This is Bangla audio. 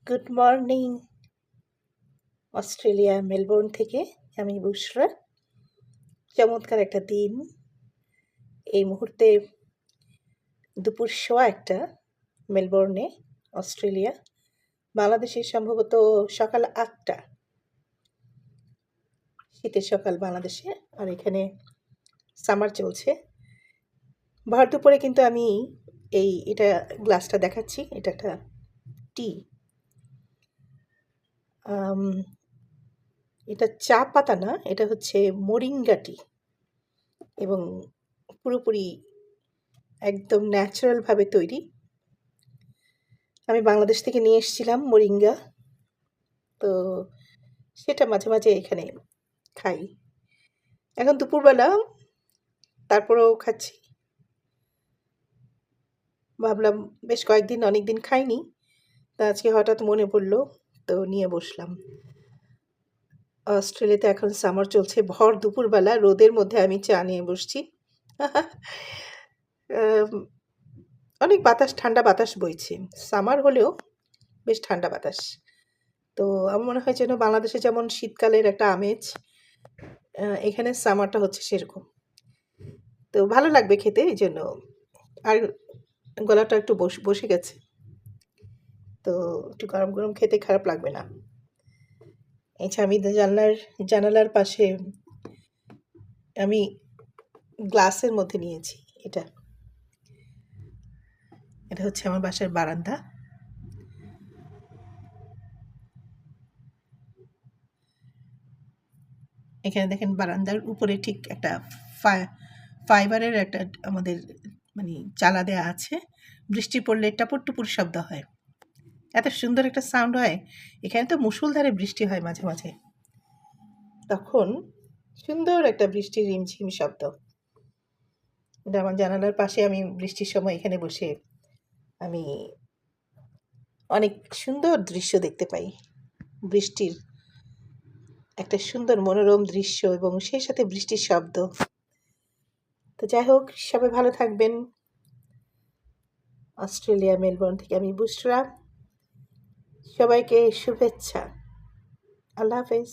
গুড মর্নিং অস্ট্রেলিয়া মেলবোর্ন থেকে আমি বুশরা। চমৎকার একটা দিন। এই মুহূর্তে দুপুর 1:15 মেলবোর্নে, অস্ট্রেলিয়া। বাংলাদেশে সম্ভবত সকাল 8টা, শীতের সকাল বাংলাদেশে। আর এখানে সামার চলছে। ভর দুপুরে কিন্তু আমি এটা গ্লাসটা দেখাচ্ছি, এটা একটা টি। এটা চা পাতা না, এটা হচ্ছে মোরিঙ্গা টি, এবং পুরোপুরি একদম ন্যাচারালভাবে তৈরি। আমি বাংলাদেশ থেকে নিয়ে এসেছিলাম মোরিঙ্গা, তো সেটা মাঝে মাঝে এখানে খাই। এখন দুপুরবেলা, তারপরেও খাচ্ছি। ভাবলাম বেশ কয়েকদিন, অনেক দিন খাইনি, তা আজকে হঠাৎ মনে পড়লো, তো নিয়ে বসলাম। অস্ট্রেলিয়াতে এখন সামার চলছে। ভর দুপুরবেলা রোদের মধ্যে আমি চা নিয়ে বসছি। অনেক বাতাস, ঠান্ডা বাতাস বইছে। সামার হলেও বেশ ঠান্ডা বাতাস। তো আমার মনে হয় যেন বাংলাদেশে যেমন শীতকালের একটা আমেজ, এখানে সামারটা হচ্ছে সেরকম। তো ভালো লাগবে খেতে, এই জন্য। আর গলাটা একটু বসে গেছে, তো একটু গরম গরম খেতে খারাপ লাগবে না। এছাড়া আমি জানালার পাশে আমি গ্লাসের মধ্যে নিয়েছি। এটা হচ্ছে আমার বাসার বারান্দা। এখানে দেখেন বারান্দার উপরে ঠিক একটা ফাইবারের একটা আমাদের চালা দেওয়া আছে। বৃষ্টি পড়লে টাপুর টুপুর শব্দ হয়, এত সুন্দর একটা সাউন্ড হয়। এখানে তো মুষলধারে বৃষ্টি হয় মাঝে মাঝে, তখন সুন্দর একটা বৃষ্টির রিমঝিম শব্দ। এটা আমার জানালার পাশে। আমি বৃষ্টির সময় এখানে বসে আমি অনেক সুন্দর দৃশ্য দেখতে পাই। বৃষ্টির একটা সুন্দর মনোরম দৃশ্য, এবং সেই সাথে বৃষ্টির শব্দ। তো যাই হোক, সবাই ভালো থাকবেন। অস্ট্রেলিয়া মেলবোর্ন থেকে আমি বুশরা। সবাইকে শুভেচ্ছা। আল্লাহ হাফেজ।